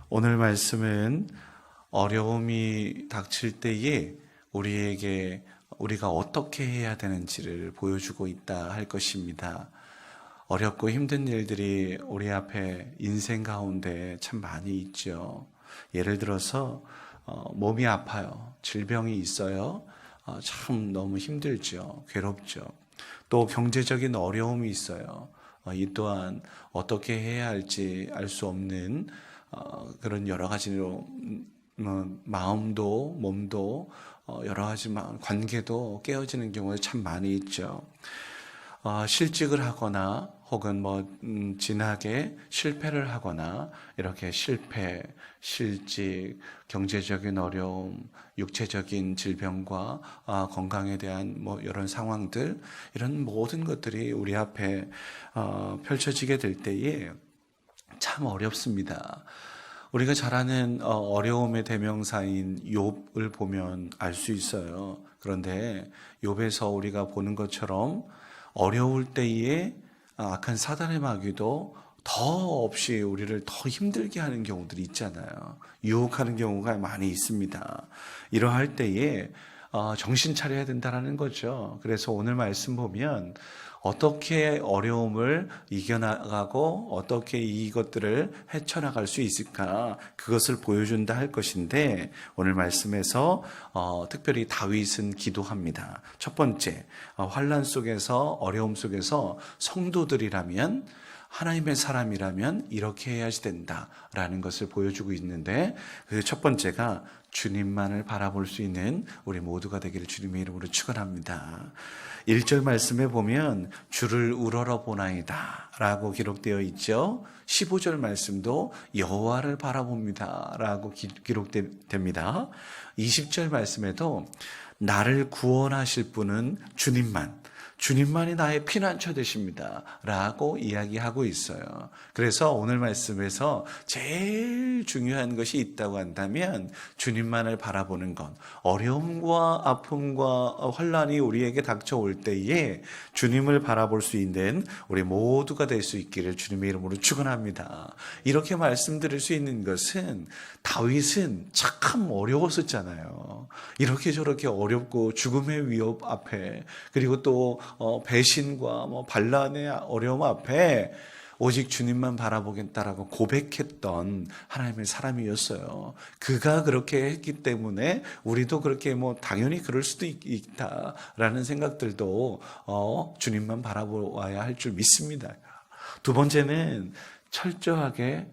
오늘 말씀은 어려움이 닥칠 때에 우리가 어떻게 해야 되는지를 보여주고 있다 할 것입니다. 어렵고 힘든 일들이 우리 앞에 인생 가운데 참 많이 있죠. 예를 들어서 몸이 아파요. 질병이 있어요. 참 너무 힘들죠. 괴롭죠. 또 경제적인 어려움이 있어요. 이 또한 어떻게 해야 할지 알 수 없는 그런 여러 가지로 마음도 몸도 여러 가지 관계도 깨어지는 경우가 참 많이 있죠. 실직을 하거나 혹은 진하게 실패를 하거나 이렇게 실패, 실직, 경제적인 어려움, 육체적인 질병과 건강에 대한 이런 상황들, 이런 모든 것들이 우리 앞에 펼쳐지게 될 때에 참 어렵습니다. 우리가 잘 아는 어려움의 대명사인 욥을 보면 알 수 있어요. 그런데 욥에서 우리가 보는 것처럼 어려울 때에 악한 사단의 마귀도 더 없이 우리를 더 힘들게 하는 경우들이 있잖아요. 유혹하는 경우가 많이 있습니다. 이러할 때에 정신 차려야 된다는 거죠. 그래서 오늘 말씀 보면 어떻게 어려움을 이겨나가고 어떻게 이것들을 헤쳐나갈 수 있을까, 그것을 보여준다 할 것인데, 오늘 말씀에서 특별히 다윗은 기도합니다. 첫 번째, 환난 속에서, 어려움 속에서 성도들이라면, 하나님의 사람이라면 이렇게 해야지 된다라는 것을 보여주고 있는데, 그 첫 번째가 주님만을 바라볼 수 있는 우리 모두가 되기를 주님의 이름으로 축원합니다. 1절 말씀에 보면 주를 우러러 보나이다 라고 기록되어 있죠. 15절 말씀도 여호와를 바라봅니다 라고 기록됩니다. 20절 말씀에도 나를 구원하실 분은 주님만이 나의 피난처 되십니다 라고 이야기하고 있어요. 그래서 오늘 말씀에서 제일 중요한 것이 있다고 한다면 주님만을 바라보는 것, 어려움과 아픔과 환난이 우리에게 닥쳐올 때에 주님을 바라볼 수 있는 우리 모두가 될 수 있기를 주님의 이름으로 축원합니다. 이렇게 말씀드릴 수 있는 것은 다윗은 참 어려웠었잖아요. 이렇게 저렇게 어렵고 죽음의 위협 앞에, 그리고 또 배신과 반란의 어려움 앞에 오직 주님만 바라보겠다라고 고백했던 하나님의 사람이었어요. 그가 그렇게 했기 때문에 우리도 그렇게 당연히 그럴 수도 있다라는 생각들도 주님만 바라보아야 할 줄 믿습니다. 두 번째는 철저하게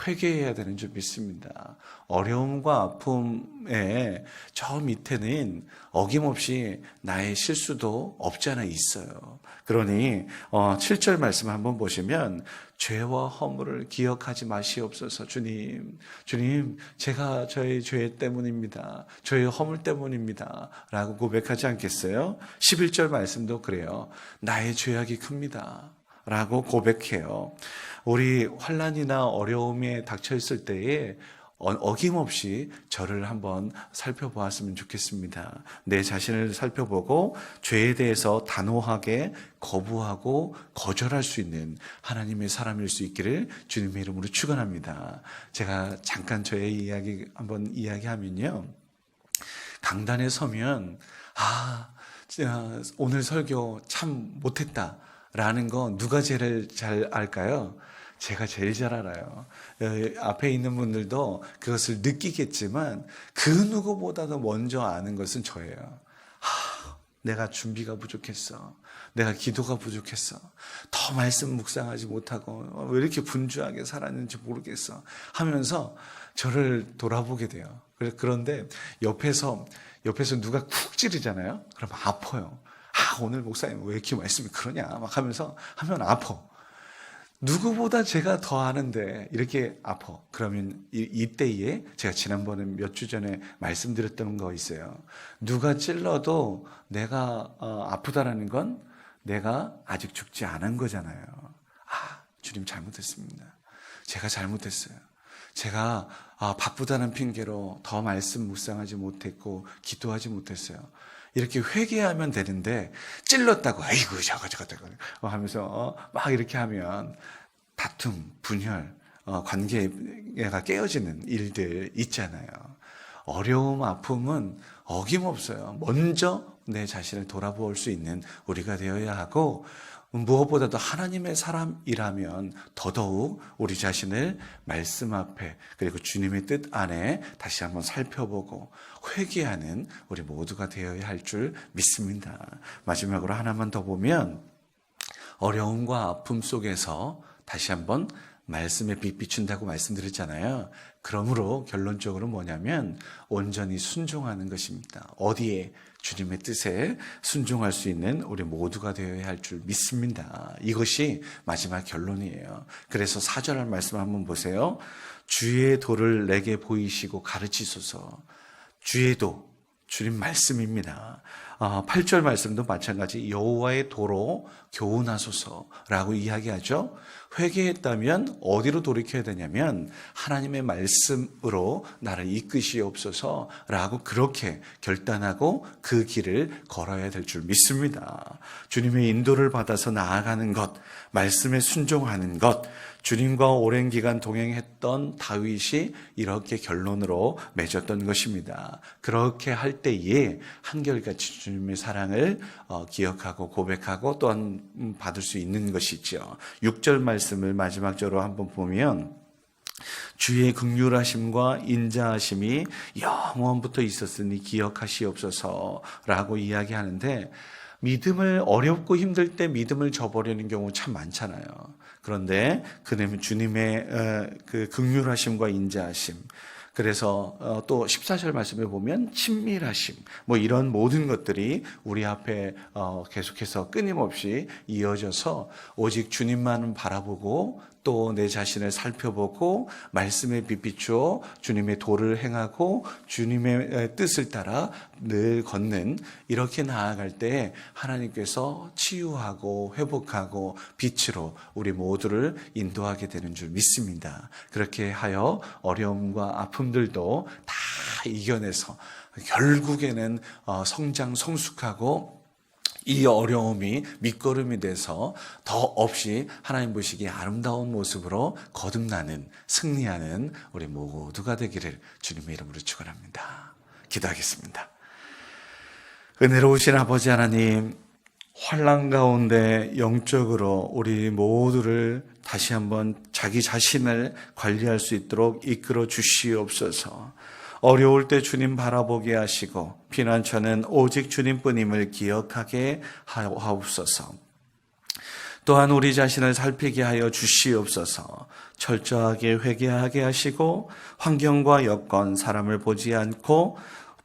회개해야 되는 줄 믿습니다. 어려움과 아픔의 저 밑에는 어김없이 나의 실수도 없지 않아 있어요. 그러니 7절 말씀 한번 보시면 죄와 허물을 기억하지 마시옵소서. 주님 제가 저의 죄 때문입니다. 저의 허물 때문입니다 라고 고백하지 않겠어요? 11절 말씀도 그래요. 나의 죄악이 큽니다 라고 고백해요. 우리 환난이나 어려움에 닥쳐 있을 때에 어김없이 저를 한번 살펴보았으면 좋겠습니다. 내 자신을 살펴보고 죄에 대해서 단호하게 거부하고 거절할 수 있는 하나님의 사람일 수 있기를 주님의 이름으로 축원합니다. 제가 잠깐 저의 이야기 한번 이야기하면요, 강단에 서면 오늘 설교 참 못했다 라는 거 누가 제일 잘 알까요? 제가 제일 잘 알아요. 앞에 있는 분들도 그것을 느끼겠지만 그 누구보다도 먼저 아는 것은 저예요. 내가 준비가 부족했어. 내가 기도가 부족했어. 더 말씀 묵상하지 못하고 왜 이렇게 분주하게 살았는지 모르겠어 하면서 저를 돌아보게 돼요. 그런데 옆에서 누가 쿡 찌르잖아요. 그럼 아파요. 오늘 목사님 왜 이렇게 말씀이 그러냐 막 하면서 하면 아파. 누구보다 제가 더 아는데 이렇게 아파. 그러면 이때에 제가 지난번에 몇 주 전에 말씀드렸던 거 있어요. 누가 찔러도 내가 아프다라는 건 내가 아직 죽지 않은 거잖아요. 주님 잘못했습니다. 제가 잘못했어요. 제가 바쁘다는 핑계로 더 말씀 묵상하지 못했고 기도하지 못했어요. 이렇게 회개하면 되는데 찔렀다고 아이고 저거 하면서 막 이렇게 하면 다툼, 분열, 관계가 깨어지는 일들 있잖아요. 어려움, 아픔은 어김없어요. 먼저 내 자신을 돌아볼 수 있는 우리가 되어야 하고, 무엇보다도 하나님의 사람이라면 더더욱 우리 자신을 말씀 앞에, 그리고 주님의 뜻 안에 다시 한번 살펴보고 회개하는 우리 모두가 되어야 할 줄 믿습니다. 마지막으로 하나만 더 보면, 어려움과 아픔 속에서 다시 한번 말씀에 빛 비춘다고 말씀드렸잖아요. 그러므로 결론적으로 뭐냐면 온전히 순종하는 것입니다. 어디에? 주님의 뜻에 순종할 수 있는 우리 모두가 되어야 할 줄 믿습니다. 이것이 마지막 결론이에요. 그래서 4절 말씀 한번 보세요. 주의 도를 내게 보이시고 가르치소서. 주의 도, 주님 말씀입니다. 8절 말씀도 마찬가지 여호와의 도로 교훈하소서라고 이야기하죠. 회개했다면 어디로 돌이켜야 되냐면 하나님의 말씀으로 나를 이끄시옵소서라고 그렇게 결단하고 그 길을 걸어야 될 줄 믿습니다. 주님의 인도를 받아서 나아가는 것, 말씀에 순종하는 것, 주님과 오랜 기간 동행했던 다윗이 이렇게 결론으로 맺었던 것입니다. 그렇게 할 때에 한결같이 주님의 사랑을 기억하고 고백하고 또한 받을 수 있는 것이죠. 6절 말씀을 마지막 절로 한번 보면 주의 긍휼하심과 인자하심이 영원부터 있었으니 기억하시옵소서라고 이야기하는데, 믿음을 어렵고 힘들 때 믿음을 저버리는 경우 참 많잖아요. 그런데 그는 주님의 그 긍휼하심과 인자하심, 그래서 또 14절 말씀에 보면 친밀하심, 이런 모든 것들이 우리 앞에 계속해서 끊임없이 이어져서 오직 주님만은 바라보고 또 내 자신을 살펴보고 말씀에 빛 비추어 주님의 도를 행하고 주님의 뜻을 따라 늘 걷는, 이렇게 나아갈 때 하나님께서 치유하고 회복하고 빛으로 우리 모두를 인도하게 되는 줄 믿습니다. 그렇게 하여 어려움과 아픔들도 다 이겨내서 결국에는 성장 성숙하고 이 어려움이 밑거름이 돼서 더 없이 하나님 보시기에 아름다운 모습으로 거듭나는, 승리하는 우리 모두가 되기를 주님의 이름으로 축원합니다. 기도하겠습니다. 은혜로우신 아버지 하나님, 환난 가운데 영적으로 우리 모두를 다시 한번 자기 자신을 관리할 수 있도록 이끌어 주시옵소서. 어려울 때 주님 바라보게 하시고 피난처는 오직 주님뿐임을 기억하게 하옵소서. 또한 우리 자신을 살피게 하여 주시옵소서. 철저하게 회개하게 하시고 환경과 여건, 사람을 보지 않고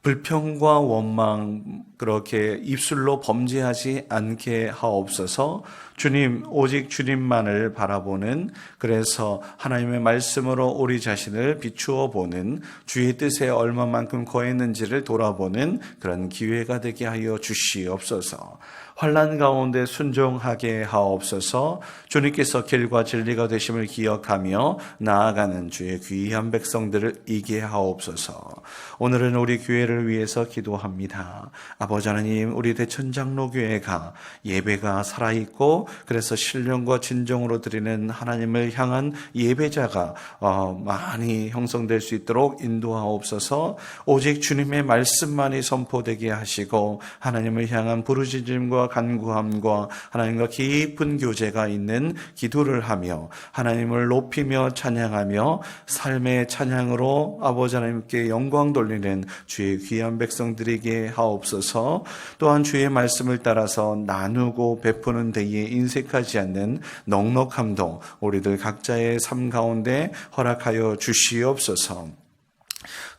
불평과 원망, 그렇게 입술로 범죄하지 않게 하옵소서. 주님, 오직 주님만을 바라보는, 그래서 하나님의 말씀으로 우리 자신을 비추어 보는, 주의 뜻에 얼마만큼 거했는지를 돌아보는 그런 기회가 되게 하여 주시옵소서. 환난 가운데 순종하게 하옵소서. 주님께서 길과 진리가 되심을 기억하며 나아가는 주의 귀한 백성들을 이게 하옵소서. 오늘은 우리 교회를 위해서 기도합니다. 아버지 하나님, 우리 대천장로교회가 예배가 살아있고 그래서 신령과 진정으로 드리는 하나님을 향한 예배자가 많이 형성될 수 있도록 인도하옵소서. 오직 주님의 말씀만이 선포되게 하시고 하나님을 향한 부르짖음과 간구함과 하나님과 깊은 교제가 있는 기도를 하며 하나님을 높이며 찬양하며 삶의 찬양으로 아버지 하나님께 영광 돌리는 주의 귀한 백성들에게 하옵소서. 또한 주의 말씀을 따라서 나누고 베푸는 데에 인색하지 않는 넉넉함도 우리들 각자의 삶 가운데 허락하여 주시옵소서.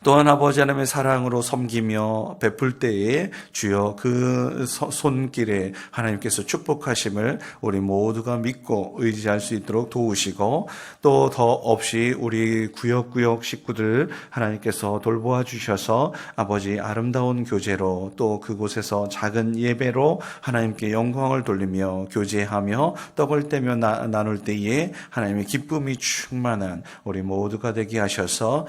또한 아버지 하나님의 사랑으로 섬기며 베풀 때에 주여 그 손길에 하나님께서 축복하심을 우리 모두가 믿고 의지할 수 있도록 도우시고, 또 더 없이 우리 구역구역 식구들 하나님께서 돌보아 주셔서 아버지 아름다운 교제로, 또 그곳에서 작은 예배로 하나님께 영광을 돌리며 교제하며 떡을 떼며 나눌 때에 하나님의 기쁨이 충만한 우리 모두가 되게 하셔서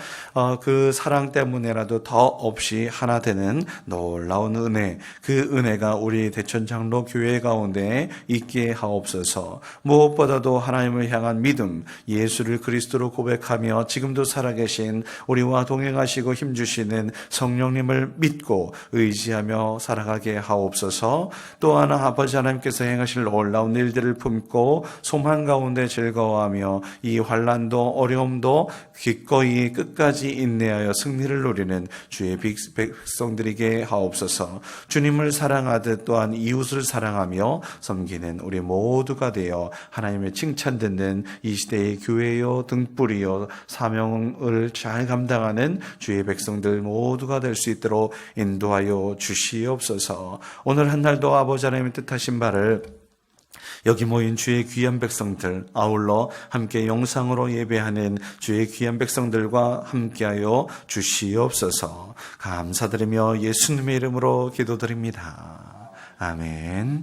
그 그 사랑 때문에라도 더 없이 하나 되는 놀라운 은혜, 그 은혜가 우리 대천장로 교회 가운데 있게 하옵소서. 무엇보다도 하나님을 향한 믿음, 예수를 그리스도로 고백하며 지금도 살아계신 우리와 동행하시고 힘주시는 성령님을 믿고 의지하며 살아가게 하옵소서. 또 하나 아버지 하나님께서 행하실 놀라운 일들을 품고 소망 가운데 즐거워하며 이 환난도 어려움도 기꺼이 끝까지 인내하여 승리를 누리는 주의 백성들에게 하옵소서. 주님을 사랑하듯 또한 이웃을 사랑하며 섬기는 우리 모두가 되어 하나님의 칭찬 듣는 이 시대의 교회요 등불이요 사명을 잘 감당하는 주의 백성들 모두가 될 수 있도록 인도하여 주시옵소서. 오늘 한 날도 아버지 하나님의 뜻하신 바를 여기 모인 주의 귀한 백성들, 아울러 함께 영상으로 예배하는 주의 귀한 백성들과 함께하여 주시옵소서. 감사드리며 예수님의 이름으로 기도드립니다. 아멘.